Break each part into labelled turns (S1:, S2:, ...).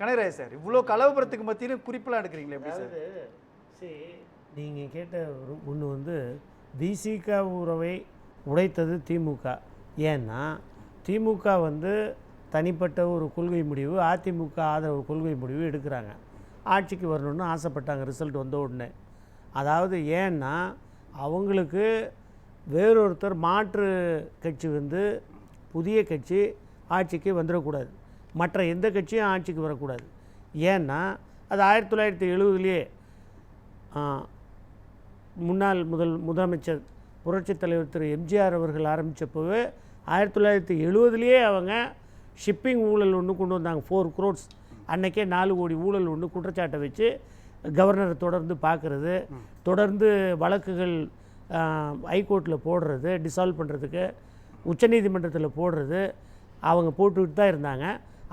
S1: Kanagaraj sir இவ்வளோ கலவரத்துக்கு மத்தியிலும் குறிப்பெல்லாம் எடுக்கிறீங்களே எப்படி சார்?
S2: சரி, நீங்கள் கேட்ட ஒன்று வந்து விசிக உறவை உடைத்தது திமுக. ஏன்னா திமுக வந்து தனிப்பட்ட ஒரு கொள்கை முடிவு, அதிமுக ஆதரவு கொள்கை முடிவு எடுக்கிறாங்க. ஆட்சிக்கு வரணும்னு ஆசைப்பட்டாங்க ரிசல்ட் வந்த உடனே. அதாவது ஏன்னா அவங்களுக்கு வேறொருத்தர் மாற்று கட்சி வந்து புதிய கட்சி ஆட்சிக்கு வந்துடக்கூடாது, மற்ற எந்த கட்சியும் ஆட்சிக்கு வரக்கூடாது. ஏன்னா அது 1970லேயே முன்னாள் முதலமைச்சர் புரட்சித் தலைவர் திரு எம்ஜிஆர் அவர்கள் ஆரம்பித்தப்போவே 1970லேயே அவங்க ஷிப்பிங் ஊழல் ஒன்று கொண்டு வந்தாங்க. 4 crores அன்றைக்கே 4 கோடி ஊழல் ஒன்று குற்றச்சாட்டை வச்சு கவர்னரை தொடர்ந்து பார்க்குறது, தொடர்ந்து வழக்குகள் ஹைகோர்ட்டில் போடுறது, டிசால்வ் பண்ணுறதுக்கு உச்சநீதிமன்றத்தில் போடுறது அவங்க போட்டுக்கிட்டு தான் இருந்தாங்க.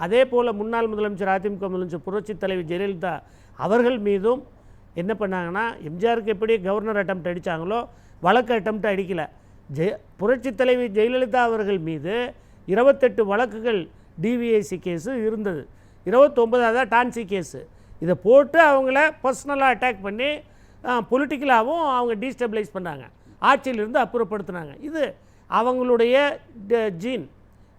S2: அதே போல் முன்னாள் முதலமைச்சர் அதிமுக முதலமைச்சர் புரட்சித் தலைவர் ஜெயலலிதா அவர்கள் மீதும் என்ன பண்ணாங்கன்னா, எம்ஜிஆருக்கு எப்படி கவர்னர் அட்டம்ப்ட் அடித்தாங்களோ வழக்கு அட்டம்ப்ட் அடிக்கலை. புரட்சித் தலைவி ஜெயலலிதா அவர்கள் மீது 28 வழக்குகள் டிவிஐசி கேஸு இருந்தது, 29 டான்சி கேஸு. இதை போட்டு அவங்கள பர்சனலாக அட்டாக் பண்ணி பொலிட்டிக்கலாகவும் அவங்க டீஸ்டபிளைஸ் பண்ணாங்க, ஆட்சியிலிருந்து அப்புறப்படுத்தினாங்க. இது அவங்களுடைய ஜீன்,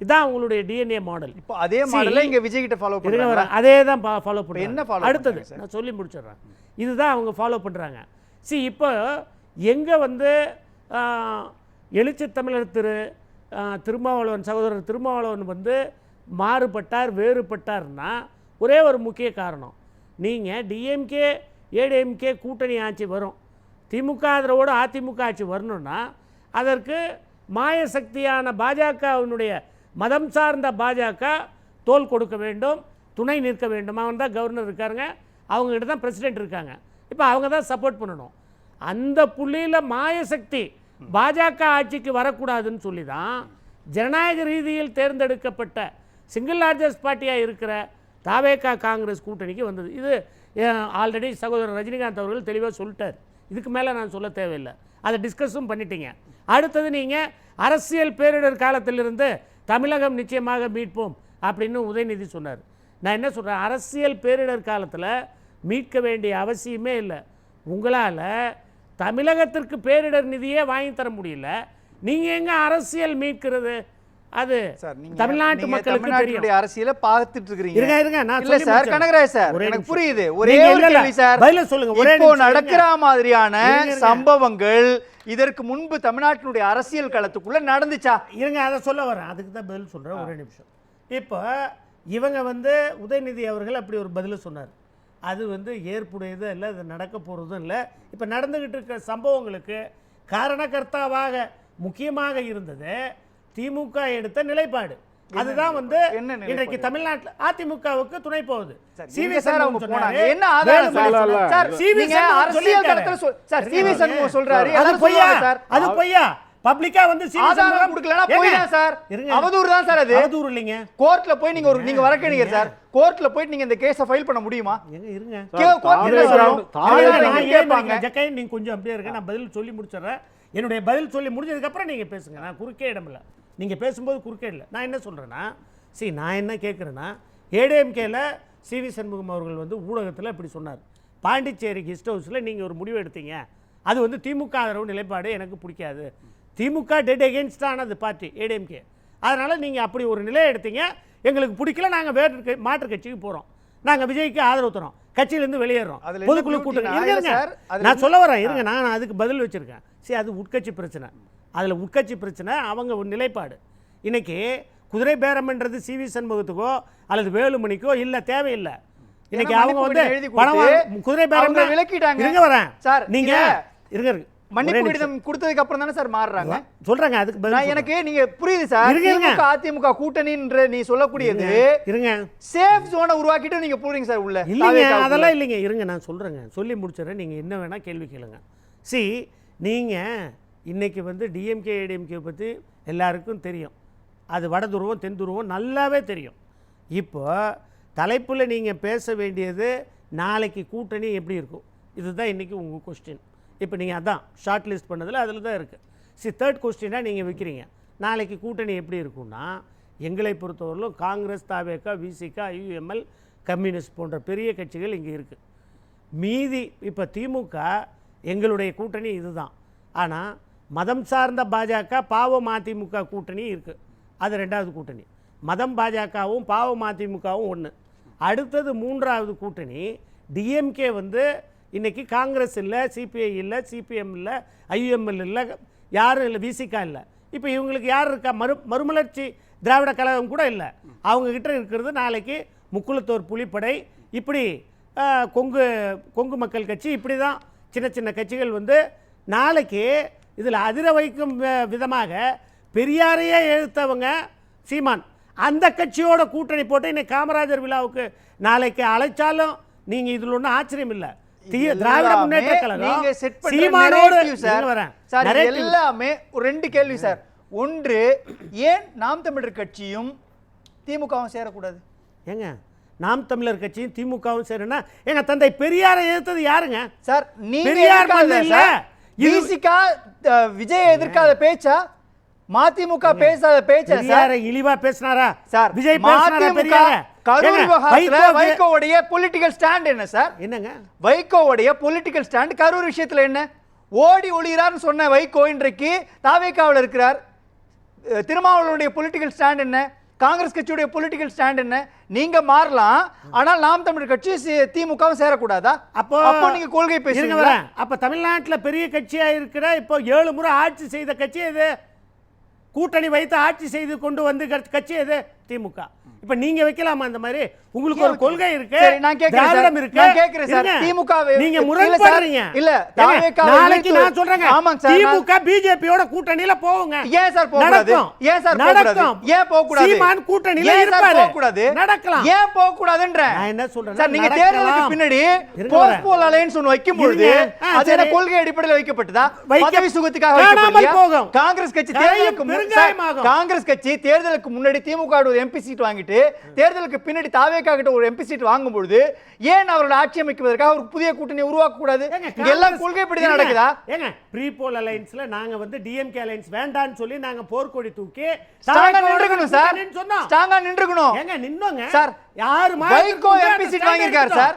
S2: இதான் அவங்களுடைய டிஎன்ஏ மாடல்.
S1: இப்போ அதே மாடலை இங்கே விஜய் கிட்ட ஃபாலோ பண்ணுறாங்க.
S2: அதே தான் ஃபாலோ பண்ணுறாங்க.
S1: என்ன ஃபாலோ
S2: அடுத்தது நான் சொல்லி முடிச்சிடுறேன். இதுதான் அவங்க ஃபாலோ பண்ணுறாங்க. இப்போ எங்கே வந்து எழுச்சி தமிழர் திருமாவளவன் சகோதரர் திருமாவளவன் வந்து மாறுபட்டார் வேறுபட்டார்னா ஒரே ஒரு முக்கிய காரணம், நீங்கள் டிஎம்கே ஏடிஎம்கே கூட்டணி ஆட்சி வரும், திமுக ஆதரவோடு அதிமுக ஆட்சி வரணும்னா அதற்கு மாயசக்தியான பாஜகவினுடைய மதம் சார்ந்த பாஜக தோல் கொடுக்க வேண்டும், துணை நிற்க வேண்டும். அவன் தான் கவர்னர் இருக்காருங்க, அவங்ககிட்ட தான் பிரசிடென்ட் இருக்காங்க. இப்போ அவங்க தான் சப்போர்ட் பண்ணணும். அந்த புள்ளியில் மாயசக்தி பாஜக ஆட்சிக்கு வரக்கூடாதுன்னு சொல்லி தான் ஜனநாயக ரீதியில் தேர்ந்தெடுக்கப்பட்ட சிங்கிள் லார்ஜஸ்ட் பார்ட்டியாக இருக்கிற தாவேகா காங்கிரஸ் கூட்டணிக்கு வந்தது. இது ஆல்ரெடி சகோதரர் ரஜினிகாந்த் அவர்கள் தெளிவாக சொல்லிட்டார், இதுக்கு மேலே நான் சொல்ல தேவையில்லை, அதை டிஸ்கஸும் பண்ணிட்டீங்க. அடுத்தது நீங்கள் அரசியல் பேரிடர் காலத்திலிருந்து தமிழகம் நிச்சயமாக மீட்போம் அப்படின்னு உதயநிதி சொன்னார். நான் என்ன சொல்கிறேன், அரசியல் பேரிடர் காலத்தில் மீட்க வேண்டிய அவசியமே இல்லை. உங்களால் தமிழகத்திற்கு பேரிடர் நிதியே வாங்கி தர முடியல, நீங்கள் எங்கே அரசியல் மீட்கிறது? அது தமிழ்நாட்டு மக்களுக்கு தெரியும்.
S1: அரசியலை பார்த்துட்டு இருக்கீங்க.
S2: இருங்க நான்
S1: இல்ல சார் கனகராஜ் சார், எனக்கு புரியுது. ஒரே ஒரு கேள்வி சார்,
S2: பதில சொல்லுங்க.
S1: இப்போ நடக்கிற மாதிரியான சம்பவங்கள் இதற்கு முன்பு தமிழ்நாட்டினுடைய அரசியல் களத்துக்குள்ள நடந்துச்சா?
S2: இருங்க அதை சொல்ல வரேன், அதுக்கு தான் பதில் சொல்றேன். ஒரே நிமிஷம். இப்போ இவங்க வந்து உதயநிதி அவர்கள் அப்படி ஒரு பதில் சொன்னார், அது வந்து ஏற்புடையதும் இல்லை, அது நடக்க போகிறதும் இல்லை. இப்போ நடந்துக்கிட்டு இருக்கிற சம்பவங்களுக்கு காரணகர்த்தாவாக முக்கியமாக இருந்தது திமுக எடுத்த நிலைப்பாடு. அதுதான் வந்து இன்றைக்கு தமிழ்நாட்டில் அதிமுகவுக்கு துணை போகுது. சிவி சண்முகம் சொன்னாரு,
S1: என்ன ஆதாரம் சார்? சிவி அரசியல் களத்துல சார் சிவி சண்முகம் சொல்றாரு,
S2: அது பொய்யா? அது பொய்யா? பப்ளிக்கா வந்து
S1: ஆதாரம் கொடுக்கலனா போய் தான் சார், அவதூறு தான் சார். அது
S2: அவதூறு இல்லைங்க.
S1: கோர்ட்ல போய் நீங்க வழக்கறிஞர் சார், கோர்ட்ல போய் நீங்க இந்த கேஸை ஃபைல் பண்ண முடியுமா?
S2: இருங்க
S1: ஜக்கை,
S2: நீங்க கொஞ்சம் அப்படியே இருங்க, நான் பதில் சொல்லி முடிச்சிடுறேன். என்னுடைய பதில் சொல்லி முடிஞ்சதுக்கு அப்புறம் நீங்க பேசுங்க, நான் குறுக்கே இடம் இல்லை. நீங்க பேசும்போது குறுக்கே இல்லை. நான் என்ன சொல்றேன்னா, நான் என்ன கேட்குறேன்னா, ஏடிஎம்கேல சிவி சண்முகம் அவர்கள் வந்து ஊடகத்தில் இப்படி சொன்னார், பாண்டிச்சேரி கெஸ்ட் ஹவுஸில் நீங்கள் ஒரு முடிவு எடுத்தீங்க, அது வந்து திமுக ஆதரவு நிலைப்பாடு எனக்கு பிடிக்காது, திமுக டெட் எகென்ஸ்டானது பார்ட்டி ஏடிஎம்கே, அதனால் நீங்கள் அப்படி ஒரு நிலையை எடுத்தீங்க, எங்களுக்கு பிடிக்கல, நாங்கள் வேறு மாற்று கட்சிக்கு போகிறோம், நாங்கள் விஜய்க்கு ஆதரவு தரோம், கட்சியிலேருந்து வெளியேறோம், பொதுக்குழு கூட்டணி. இருங்க நான் சொல்ல வரேன், இருங்க நான் அதுக்கு பதில் வச்சுருக்கேன். அது உட்கட்சி பிரச்சனை, அதில் உட்கட்சி பிரச்சனை, அவங்க ஒரு நிலைப்பாடு. இன்னைக்கு குதிரை பேரம்ன்றது சிவி சண்முகத்துக்கோ அல்லது வேலுமணிக்கோ இல்லை, தேவையில்லை. இன்னைக்கு அவங்க வந்து பணம் குதிரை பேரம்
S1: விலக்கிட்டாங்க.
S2: இருங்க வரேன் சார், நீங்க இருங்க
S1: மன்னிப்பு கடிதம் கொடுத்ததுக்கு அப்புறம் தானே சார் மாறுறாங்க
S2: சொல்றாங்க. அதுக்கு பதில்
S1: எனக்கு நீங்க புரியுது சார். திமுக அதிமுக கூட்டணின்ற நீ சொல்லக்கூடியது
S2: இருங்க
S1: சேஃப் ஜோனை உருவாக்கிட்டு நீங்க போறீங்க சார் உள்ள.
S2: இல்லைங்க அதெல்லாம் இல்லைங்க, இருங்க நான் சொல்றேங்க, சொல்லி முடிச்சிடறேன், நீங்க என்ன வேணா கேள்வி கேளுங்க. நீங்க இன்னைக்கு வந்து டிஎம்கே ஏடிஎம்கே பற்றி எல்லாருக்கும் தெரியும், அது வட துருவம் தென் துருவம் நல்லாவே தெரியும். இப்போ தலைப்பில் நீங்கள் பேச வேண்டியது நாளைக்கு கூட்டணி எப்படி இருக்கும், இதுதான் இன்றைக்கி உங்கள் கொஸ்டின். இப்போ நீங்கள் அதான் ஷார்ட் லிஸ்ட் பண்ணதில் அதில் தான் இருக்குது. தேர்ட் கொஸ்டினாக நீங்கள் வைக்கிறீங்க, நாளைக்கு கூட்டணி எப்படி இருக்குன்னா, எங்களை பொறுத்தவரையிலும் காங்கிரஸ் தாவேகா விசிகா ஐயுஎம்எல் கம்யூனிஸ்ட் போன்ற பெரிய கட்சிகள் இங்கே இருக்குது. மீதி இப்போ திமுக எங்களுடைய கூட்டணி இதுதான். ஆனால் மதம் சார்ந்த பாஜக பாவம் அதிமுக கூட்டணி இருக்குது, அது 2வது கூட்டணி. மதம் பாஜகவும் பாவம் அதிமுகவும் ஒன்று. அடுத்தது 3வது கூட்டணி டிஎம்கே வந்து இன்றைக்கி காங்கிரஸ் இல்லை, சிபிஐ இல்லை, சிபிஎம் இல்லை, ஐயுஎம்எல் இல்லை, யாரும் இல்லை, விசிகா இல்லை. இப்போ இவங்களுக்கு யார் இருக்கா? மறுமலர்ச்சி திராவிட கழகம் கூட இல்லை. அவங்கக்கிட்ட இருக்கிறது நாளைக்கு முக்குளத்தோர் புலிப்படை, இப்படி கொங்கு மக்கள் கட்சி, இப்படி தான் சின்ன சின்ன கட்சிகள் வந்து நாளைக்கு இதில் அதிர வைக்கும் விதமாக பெரியாரையே எழுத்தவங்க சீமான் அந்த கட்சியோட கூட்டணி போட்டு இன்னைக்கு காமராஜர் விழாவுக்கு நாளைக்கு அழைச்சாலும் நீங்கள் இதில் ஒன்றும் ஆச்சரியம் இல்லை. திராவிட முன்னேற்ற கழகம் சீமானோடு
S1: எல்லாமே. ஒரு 2 கேள்வி சார். ஒன்று, ஏன் நாம் தமிழர் கட்சியும் திமுகவும் சேரக்கூடாது?
S2: ஏங்க நாம் தமிழர் கட்சியும் திமுகவும் சேருன்னா எங்க தந்தை பெரியாரை எதிர்த்தது யாருங்க
S1: சார்?
S2: பெரியார் இல்ல,
S1: விசிகா விஜய் எதிர்க்காத பேச்சா? மதிமுக பேசாத பேச்சா?
S2: பெரியாரை இழிவா பேசினாரா
S1: சார்?
S2: விஜய் பேசினாரா பெரியார?
S1: கரூர் விவகாரத்துல வைகோவுடைய பொலிட்டிக்கல் ஸ்டாண்ட் என்ன சார்?
S2: என்னங்க
S1: வைகோவுடைய பொலிட்டிக்கல் ஸ்டாண்ட் கரூர் விஷயத்துல என்ன? ஓடி ஒளிகிறார்னு சொன்ன வைகோ இன்றைக்கு தாவேகாவில் இருக்கிறார். திருமாவளவனுடைய பொலிட்டிக்கல் ஸ்டாண்ட் என்ன? காங்கிரஸ் கட்சியுடைய பொலிட்டிக்கல் ஸ்டாண்ட் என்ன? நீங்க மாறலாம், ஆனால் நாம் தமிழர் கட்சி திமுகவும் சேரக்கூடாதா? அப்போ நீங்க கொள்கை பேசுறீங்க.
S2: அப்ப தமிழ்நாட்டுல பெரிய கட்சியா இருக்கிற இப்போ 7 முறை ஆட்சி செய்த கட்சி எது? கூட்டணி வைத்து ஆட்சி செய்து கொண்டு வந்து கட்சி எது? திமுக. இப்ப நீங்க வைக்கலாமா அந்த மாதிரி? உங்களுக்கு ஒரு கொள்கை இருக்கு, திராவிடம் இருக்கு.
S1: திமுக
S2: நீங்க முரண்படுறீங்க.
S1: இல்ல,
S2: நாளைக்கு நான் சொல்றேன் திமுக பிஜேபியோட கூட்டணியில போவுங்க.
S1: ஏன் சார் போக கூடாது? ஏன் சார் போக கூடாது? ஏன் போக கூடாது?
S2: சீமான் கூட்டணியில இருப்பாரு,
S1: போக கூடாது. நடக்கலாம். ஏன் போக கூடாதுன்ற?
S2: நான் என்ன சொல்றேன்
S1: சார், நீங்க தேர்தலுக்கு பின்னாடி போஸ்ட் போல் அலையன்ஸ் ஒன்னு வைக்கும் பொழுது அது என்ன கொள்கை அடிப்படையில் வைக்கப்பட்டதா? பதவி சுகத்துக்காக வைக்கப்பட்டதா? காங்கிரஸ் கட்சி தேர்தலுக்கு முன்னாடி திமுக ஒரு எம்பி சீட் வாங்கிட்டு தேர்தலுக்கு பின்னாடி தாவேகா கிட்ட ஒரு எம்பி சீட் வாங்கும் பொழுது ஏன் அவரோட ஆட்சி அமைக்குவதற்காக ஒரு புதிய கூட்டணி உருவாக்க கூடாது? எல்லாம் கொள்கைப்படி தான் நடக்குதா?
S2: ஏங்க ப்ரீபோல் அலையன்ஸ்ல நாங்க வந்து டிஎம்கே அலையன்ஸ் வேண்டாம்னு சொல்லி நாங்க போர்க்கொடி தூக்கி
S1: ஸ்ட்ராங்கா நின்றுக்கணும் சார். ஸ்ட்ராங்கா நின்றுக்கணும்.
S2: ஏங்க நின்னோங்க
S1: சார்.
S2: யார்
S1: வைகோ எம்பி சீட் வாங்கியிருக்காரு சார்.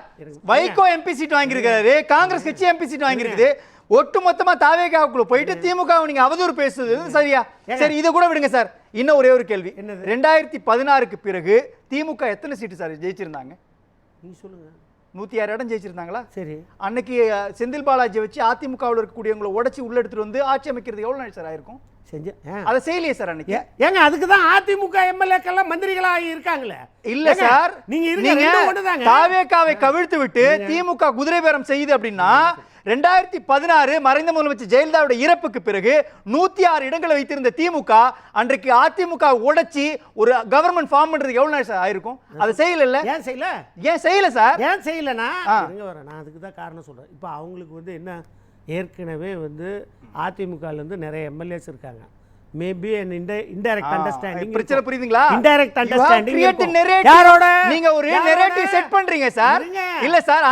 S1: வைகோ எம்பி சீட் வாங்கியிருக்காரு. காங்கிரஸ் கட்சி எம்பி சீட் வாங்கியிருக்குது. ஒட்டுமொத்தமா தாவேகாவுக்குள்ள போயிட்டு திமுக நீங்க அவதூறு பேசுறது சரியா? சரி, இதை கூட விடுங்க சார். இன்னும் ஒரே ஒரு கேள்வி. 2016க்கு பிறகு திமுக எத்தனை சீட்டு சார் ஜெயிச்சிருந்தாங்க?
S2: நீங்க சொல்லுங்க.
S1: 106 இடம் ஜெயிச்சிருந்தாங்களா?
S2: சரி.
S1: அன்னைக்கு செந்தில் பாலாஜி வச்சு அதிமுகவில் இருக்கக்கூடியவங்களை உடைச்சி உள்ள எடுத்துட்டு வந்து ஆட்சி அமைக்கிறது எவ்வளவு நாள் சார் ஆயிருக்கும்? அதை செய்யலையே சார் அன்னைக்கு.
S2: ஏங்க அதுக்கு தான் அதிமுக எம்எல்ஏக்கெல்லாம் மந்திரிகளா இருக்காங்களே.
S1: இல்ல சார், நீங்க தாவேகாவை கவிழ்த்து விட்டு திமுக குதிரை பேரம் செய்யுது அப்படின்னா 2016 மறைந்த முதலமைச்சர் ஜெயலலிதாவுடைய இறப்புக்கு பிறகு 106 இடங்களை வைத்திருந்த திமுக அன்றைக்கு அதிமுக உடைச்சி ஒரு கவர்மெண்ட் ஃபார்ம் பண்றது எவ்வளவு நாள் சார் ஆயிருக்கும்? அதை செய்யல.
S2: ஏன் செய்யல?
S1: ஏன் செய்யல சார்?
S2: ஏன் செய்யலனா நான் அதுக்கு தான் காரணம் சொல்றேன். இப்போ அவங்களுக்கு வந்து என்ன, ஏற்கனவே வந்து அதிமுகலேருந்து நிறைய எம்எல்ஏஸ் இருக்காங்க. Maybe an indirect understanding.
S1: பிரச்சனை புரியுதுங்களா?
S2: indirect understanding.
S1: யாரோட நீங்க ஒரு நரேட்டிவ் செட் பண்றீங்க சார்? இல்ல சார்,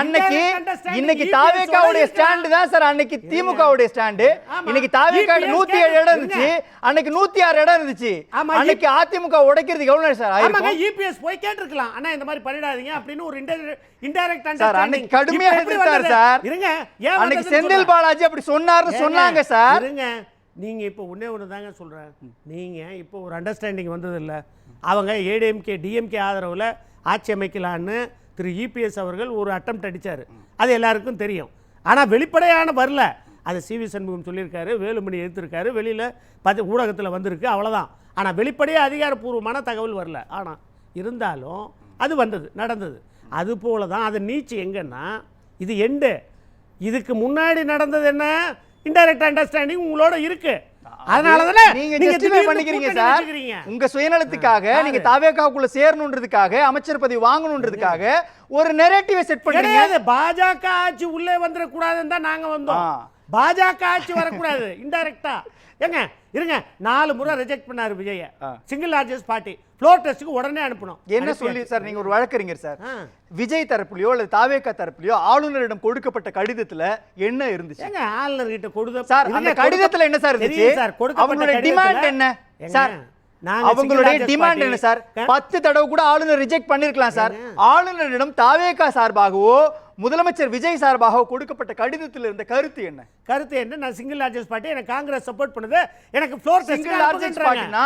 S1: இன்னைக்கு தாவேகாவுடைய ஸ்டாண்ட் தான் சார் அன்னைக்கு திமுகவுடைய ஸ்டாண்ட். இன்னைக்கு தாவேகா 107 இடம் இருந்துச்சு, அன்னைக்கு 106 இடம் இருந்துச்சு. அன்னைக்கு அதிமுக உடைக்கிறதுக்கு எவ்வளவு சார் ஆயிருக்கும்?
S2: ஆமாங்க, இபிஎஸ் போய் கேட்டிருக்கலாம், அண்ணா இந்த மாதிரி பண்ணிடாதீங்க அப்படின்னு ஒரு indirect understanding.
S1: அன்னைக்கு கடுமையா எதிர்த்தார் சார்.
S2: இருங்க,
S1: அன்னைக்கு செந்தில் பாலாஜி அப்படி சொன்னார்னு சொன்னாங்க சார்.
S2: இருங்க, நீங்கள் இப்போ ஒன்று தாங்க சொல்கிறேன். நீங்கள் இப்போ ஒரு அண்டர்ஸ்டாண்டிங் வந்தது இல்லை. அவங்க ஏடிஎம்கே டிஎம்கே ஆதரவில் ஆட்சி அமைக்கலான்னு திரு இபிஎஸ் அவர்கள் ஒரு அட்டெம்ப்ட் அடித்தார், அது எல்லாருக்கும் தெரியும். ஆனால் வெளிப்படையான வரல. அது சிவி சண்முகம் சொல்லியிருக்காரு, வேலுமணி எடுத்திருக்காரு, வெளியில் ஊடகத்தில் வந்திருக்கு, அவ்வளோதான். ஆனால் வெளிப்படையாக அதிகாரப்பூர்வமான தகவல் வரல. ஆனால் இருந்தாலும் அது வந்தது, நடந்தது. அது போல தான் அது நீச்சு. எங்கன்னா இது எண்டு. இதுக்கு முன்னாடி நடந்தது என்ன? இன்டைரக்ட் அண்டர்ஸ்டாண்டிங் உங்களோட இருக்கு. அதனால தானே
S1: நீங்க ஜஸ்டிஃபை பண்ணிக்கிறீங்க சார். உங்க சுயநலத்துக்காக, நீங்க தாவேகாவுக்குள்ள சேரணும்ன்றதுக்காக, அமைச்சர் பதவி வாங்கணும்ன்றதுக்காக ஒரு நரேட்டிவை செட் பண்றீங்க.
S2: பாஜக ஆட்சி உள்ளே வந்துட கூடாதுன்னு தான் நாங்க வந்தோம். பாஜக ஆட்சி வரக்கூடாது இன்டைரக்டா. ஏங்க இருங்க, 4 முறை ரிஜெக்ட் பண்ணாரு Vijaya. Single largest party floor டெஸ்ட்டுக்கு உடனே அனுப்பணும்.
S1: என்ன சொல்லி சார்? நீங்க ஒரு வழக்கறிஞர் சார். விஜய் தரப்புலையோ அல்லது தாவேகா தரப்புலையோ ஆளுநரிடம் கொடுக்கப்பட்ட கடிதத்துல என்ன இருந்துச்சு?
S2: ஏங்க ஆளுநர் கிட்ட கொடுத்த
S1: சார் அந்த கடிதத்துல என்ன சார் இருந்துச்சு? அவங்களோட டிமாண்ட் என்ன சார்?
S2: நாங்க
S1: அவங்களுடைய
S2: single largest
S1: டிமாண்ட்
S2: party.
S1: என்ன சார்? 10 தடவை கூட ஆளுநர் ரிஜெக்ட் பண்ணிருக்கலாம் சார். ஆளுநரிடம் தாவேகா சார்பாகவோ முதலமைச்சர் விஜய் சார்பாகவோ கொடுக்கப்பட்ட கடிதத்தில் இருந்த கருத்து என்ன?
S2: கருத்து என்ன? நான் சிங்கிள் லார்ஜஸ்ட் பார்ட்டி, எனக்கு காங்கிரஸ் சப்போர்ட் பண்ணுது, எனக்கு ஃப்ளோர்
S1: சிங்கிள் லார்ஜஸ்ட் பார்ட்டினா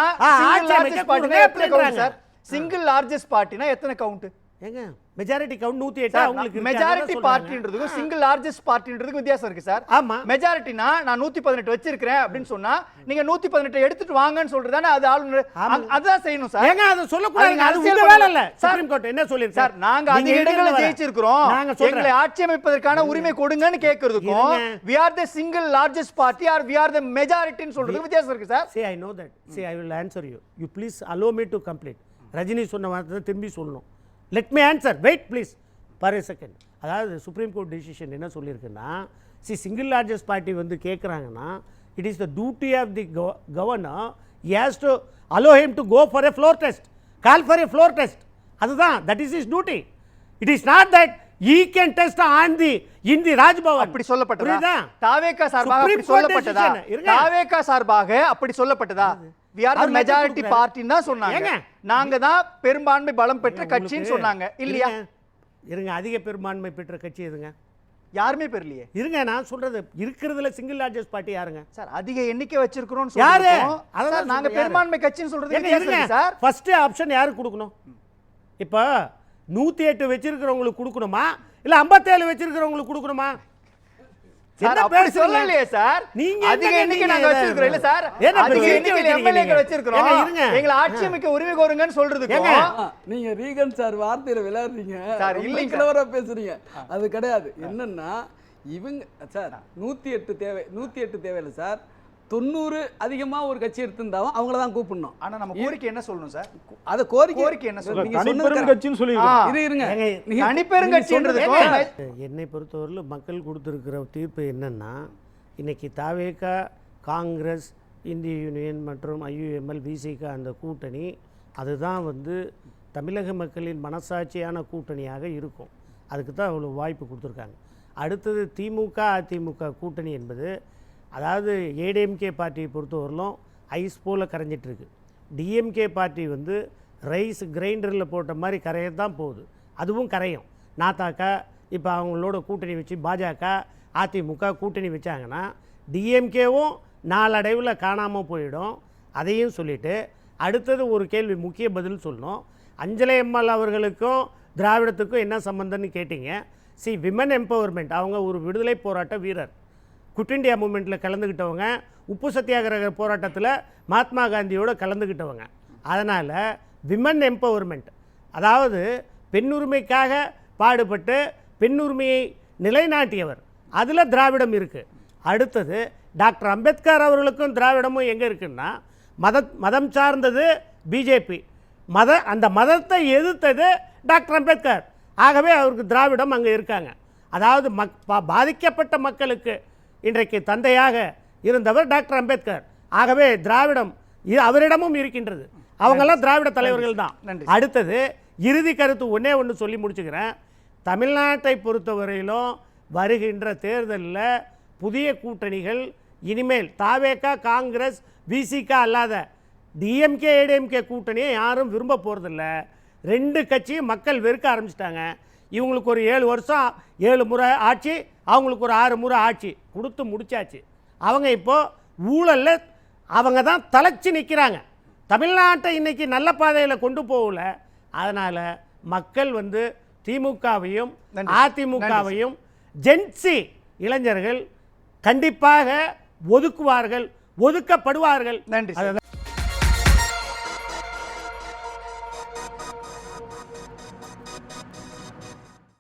S1: எத்தனை கவுண்ட் சார்? சிங்கிள் லார்ஜஸ்ட் பார்ட்டினா எத்தனை கவுண்ட்?
S2: ஏங்க மெஜாரிட்டி கவுண்ட் 108 அவங்களுக்கு இருக்கு.
S1: மெஜாரிட்டி பார்ட்டின்றதுக்கும் சிங்கிள் லார்ஜஸ்ட் பார்ட்டின்றதுக்கும் வித்தியாசம் இருக்கு சார்.
S2: ஆமா.
S1: மெஜாரிட்டினா நான் 118 வச்சிருக்கேன் அப்படின்னு சொன்னா நீங்க 118 எடுத்துட்டு வாங்கன்னு சொல்றதானே அது ஆளுநர் அதான் செய்யணும் சார்.
S2: ஏங்க அது சொல்ல கூடாது, அது உங்க வேலை இல்ல. சுப்ரீம் கோர்ட் என்ன சொல்லிருக்கு
S1: சார்? நாங்க அதிக இடங்களை ஜெயிச்சிருக்கிறோம், எங்களை ஆட்சி அமைப்பதற்கான உரிமை கொடுங்கன்னு கேக்குறதுக்கும் we are the single largest party or we are the majority ன்னு சொல்றதுக்கு வித்தியாசம் இருக்கு sir.
S2: See, I know that. See, I will answer you. You please allow me to complete. Rajini சொன்ன வார்த்தை திரும்பி சொல்லணும். Let me answer. Wait please. For a second. அதாவது supreme court decision என்ன சொல்லியிருக்குன்னா, சிங்கிள் லார்ஜஸ்ட் பார்ட்டி வந்து கேட்குறாங்கன்னா, it is the duty of the governor, he has to allow him to go for a floor test, call for a floor test. அதுதான், that is his duty. It is not that he can test on the in the Raj Bhavan.
S1: அப்படி சொல்லப்பட்டதா? தாவேகா சார்பாக அப்படி சொல்லப்பட்டதா? தாவேகா சார்பாக அப்படி சொல்லப்பட்டதா? we are the majority party ன்னு தான் சொன்னாங்க. நாங்க தான் பெரும்பான்மை பலம் பெற்ற கட்சின்னு சொன்னாங்க இல்லையா?
S2: இருங்க, அதிக பெரும்பான்மை பெற்ற கட்சி எதுங்க?
S1: யாருமே பெறலையே.
S2: இருங்க, நான் சொல்றது இருக்கிறதுல சிங்கிள் லார்ஜஸ்ட் பார்ட்டி யாருங்க?
S1: சார் அதிக எண்ணிக்கை வச்சிருக்கிறோம்
S2: யாரு?
S1: அதான் நாங்க பெரும்பான்மை கட்சின்னு சொல்றது வித்தியாசம் சார்.
S2: ஃபர்ஸ்ட் ஆப்ஷன் யாருக்கு கொடுக்கணும்? இப்போ 108 வச்சிருக்கிறவங்களுக்கு கொடுக்கணுமா இல்ல 57 வச்சிருக்கிறவங்களுக்கு கொடுக்கணுமா?
S1: சார் அப்படி சொல்லலையே சார்.
S2: நீங்க
S1: அதிக எண்ணிக்கை நாங்க வச்சிருக்கிறோம் இல்ல சார். அதிக எண்ணிக்கையில எம்எல்ஏக்கள் வச்சிருக்கிறோம். எங்களை ஆட்சி அமைக்க உரிமை கோருங்கன்னு சொல்றதுக்கு
S3: நீங்க ரீகன் சார் வார்த்தையில விளையாடுறீங்க
S1: சார். இல்ல
S3: கிளவரா பேசுறீங்க. அது கிடையாது. என்னன்னா இவங்க சார் 108 தேவை, 108 தேவையில்லை சார். 90 அதிகமா ஒரு கட்சி எடுத்திருந்தாலும் அவங்கள தான் கூப்பிடணும்.
S1: ஆனா நம்ம கோரிக்கை என்ன சொல்லணும் சார்?
S3: அத கோரிக்கை
S1: என்ன சொல்லணும்?
S3: நீங்க
S4: தனிப்பெரும் கட்சின்னு சொல்லிருக்கீங்க.
S3: இருங்க.
S1: தனிப்பெரும் கட்சின்றதுக்கு
S2: என்னை பொறுத்தவரையில் மக்கள் கொடுத்திருக்கிற தீர்ப்பு என்னன்னா, இன்னைக்கு தாவேகா, காங்கிரஸ், இந்திய யூனியன் மற்றும் ஐயுஎம்எல், விசிகா அந்த கூட்டணி அதுதான் வந்து தமிழக மக்களின் மனசாட்சியான கூட்டணியாக இருக்கும். அதுக்கு தான் அவ்வளோ வாய்ப்பு கொடுத்துருக்காங்க. அடுத்தது திமுக அதிமுக கூட்டணி என்பது, அதாவது ஏடிஎம்கே பார்ட்டியை பொறுத்தவரையிலும் ஐஸ் போல் கரைஞ்சிட்ருக்கு. டிஎம்கே பார்ட்டி வந்து ரைஸ் கிரைண்டரில் போட்ட மாதிரி கரையத்தான் போகுது, அதுவும் கரையும். நாத்தாக்கா இப்போ அவங்களோட கூட்டணி வச்சு பாஜக அதிமுக கூட்டணி வச்சாங்கன்னா டிஎம்கேவும் நாளடைவில் காணாமல் போயிடும். அதையும் சொல்லிவிட்டு அடுத்தது ஒரு கேள்வி, முக்கிய பதில் சொல்லணும். அஞ்சலை அம்மாள் அவர்களுக்கும் திராவிடத்துக்கும் என்ன சம்பந்தம்னு கேட்டிங்க. விமன் எம்பவர்மெண்ட், அவங்க ஒரு விடுதலை போராட்ட வீரர், குட் இண்டியா மூமெண்ட்டில் கலந்துக்கிட்டவங்க, உப்பு சத்தியாகிரக போராட்டத்தில் மகாத்மா காந்தியோடு கலந்துக்கிட்டவங்க. அதனால் விமன் எம்பவர்மெண்ட், அதாவது பெண்ணுரிமைக்காக பாடுபட்டு பெண்ணுரிமையை நிலைநாட்டியவர், அதில் திராவிடம் இருக்குது. அடுத்தது டாக்டர் அம்பேத்கர் அவர்களுக்கும் திராவிடமும் எங்கே இருக்குன்னா, மதம் சார்ந்தது பிஜேபி, அந்த மதத்தை எதிர்த்தது டாக்டர் அம்பேத்கர். ஆகவே அவருக்கு திராவிடம் அங்கே இருக்காங்க. அதாவது பாதிக்கப்பட்ட மக்களுக்கு இன்றைக்கு தந்தையாக இருந்தவர் டாக்டர் அம்பேத்கர். ஆகவே திராவிடம் அவரிடமும் இருக்கின்றது. அவங்கெல்லாம் திராவிட தலைவர்கள் தான். அடுத்தது இறுதி கருத்து ஒன்று சொல்லி முடிச்சுக்கிறேன். தமிழ்நாட்டை பொறுத்தவரையிலும் வருகின்ற தேர்தலில் புதிய கூட்டணிகள் இனிமேல் தாவேகா, காங்கிரஸ், விசிகா அல்லாத டிஎம்கே ஏடிஎம்கே கூட்டணியை யாரும் விரும்ப போகிறதில்ல. 2 கட்சியும் மக்கள் வெறுக்க ஆரம்பிச்சிட்டாங்க. இவங்களுக்கு ஒரு 7 வருஷம் 7 முறை ஆட்சி, அவங்களுக்கு ஒரு 6 முறை ஆட்சி கொடுத்து முடிச்சாச்சு. அவங்க இப்போது ஊழலில் அவங்க தான் தலைச்சி நிற்கிறாங்க. தமிழ்நாட்டை இன்றைக்கி நல்ல பாதையில் கொண்டு போகல. அதனால் மக்கள் வந்து திமுகவையும் அதிமுகவையும் ஜென்சி இளைஞர்கள் கண்டிப்பாக ஒதுக்குவார்கள், ஒதுக்கப்படுவார்கள்.
S1: நன்றி.